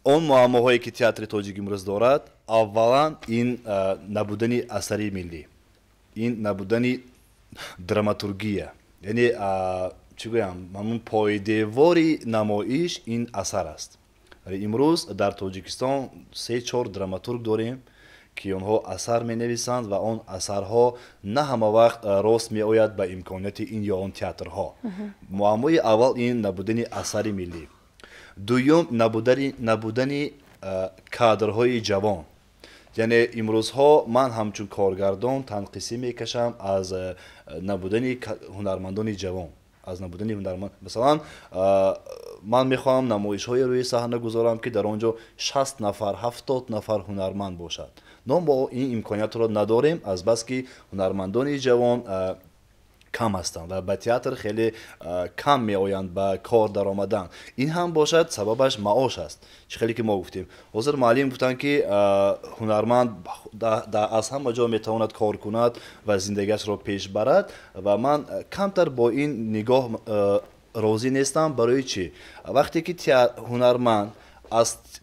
اون معماهایی که تئاتر تاجیک امروز دارد اولا این نبودن اثری ملی، این نبودن دراماتورگیه، یعنی چی گویم همون پایده‌واری نمایش این اثر است. امروز در تاجیکستان 3-4 دراماتورگ داریم که آنها اثر می نویسند و آن اثرها نه همه وقت راست می آید به امکانات این یا آن تئاترها. معمای اول این نبودن اثر ملی، دوم نبودن کادرهای جوان. یعنی امروزها من همچون کارگردان تنقیسی میکشم از نبودن هنرمندان جوان، از نبودن هنرمند. مثلا من میخوام نمایش های روی صحنه گذارم که در آنجا 60 نفر 70 نفر هنرمند باشد. ما این امکانیت را نداریم از بس که هنرمندان جوان کم هستند و به تئاتر خیلی کم می آیند به کار در آمدن. این هم باشد سببش معاش است. خیلی که ما گفتیم حاضر معلم گفتن که هنرمند از همه جا می تواند کار کند و زندگیش را پیش برد و من کمتر با این نگاه راضی نیستم. برای چی؟ وقتی که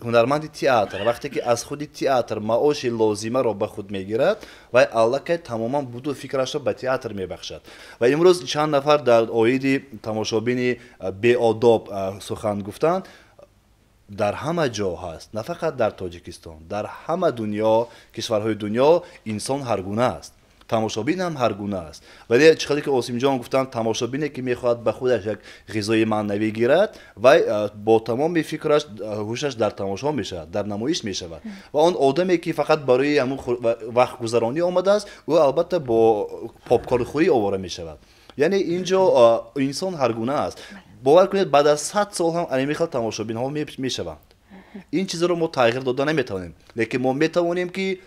هنرمند تئاتر وقتی که از خود تئاتر معاش لازمه را به خود میگیرد و الکی تماما بود و فکرش را به تئاتر میبخشد. و امروز چند نفر در آید تماشابین بی آداب سخن گفتند در همه جا هست، نه فقط در تاجیکستان، در همه دنیا، کشورهای دنیا انسان هر گونه است، تماشابین هم هر گونه است. ولی چقدر که آسیم جان گفتن تماشابینی که میخواهد به خودش یک غذای معنوی گیرد و با تمام فکرش هوشش در تماشا میشود، در نمایش میشود و آن آدمی که فقط برای همون وقت گذرانی آمده است او البته با پاپکارن خوری آواره میشود. یعنی اینجا انسان هر گونه است. باور کنید بعد از 100 سال هم این میخواد تماشابین ها میشوند. این چیز رو ما تغییر دادن نمیتونیم، لیکن ما میتوانیم که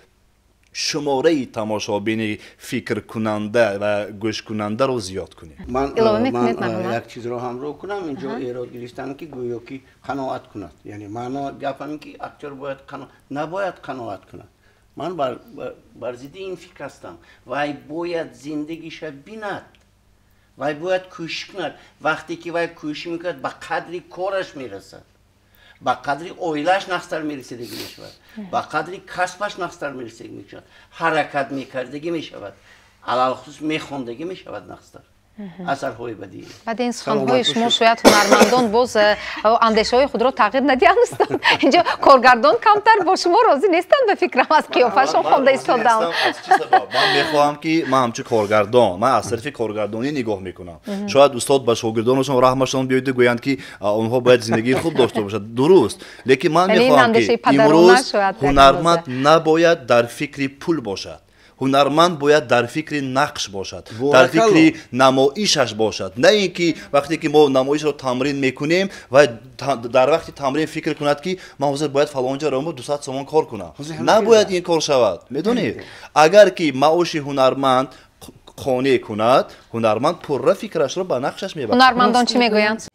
شماره تماشابین فکر کننده و گوش کننده رو زیاد کنیم. من یک چیز رو همراه کنم اینجا ایراد گرفتن که گویا که قناعت کند. یعنی من گفتم که اکتور باید نباید قناعت کند. من بر ضد این فکر هستم. وای باید زندگیش بیند. وای باید کوشش کند. وقتی که وای کوشش میکند به قدری کارش میرسد، با قدری اویلش نقصر میرسیدگی میشود، با قدری کسبش نقصر میرسیدگی میشود، حرکت میکردگی میشود، علال خصوص میخوندگی میشود نقصر اثرهای بدیهی. بعد این سخنهای شما شاید هنرمندان باز اندیشه های خود را تغییر ندیدند. اینجا کارگردان کمتر با شما راضی نیستند به فکرم از قیافه‌شان خوانده ایستادند. من میخواهم که من همچون کارگردان من از طرف کارگردانی نگاه میکنم. شاید استاد با شاگردانشون رحمشون بیاید گویند که آنها باید زندگی خوب داشته باشند، درست، لیکن من میخواهم که امروز هنرمند نباید در فکر پول باشد. هنرمند باید در فکر نقش باشد، در فکر نمایشش باشد، نه اینکه وقتی که ما نمایش رو تمرین میکنیم و در وقت تمرین فکر کند که من حاضر باید فلانجا رو 200 تومان کار کنم. نباید این کار شود. میدونید اگر که معاش هنرمند خانه کند، هنرمند پر فکرش رو به نقشش میبرد. هنرمندان چی میگویند؟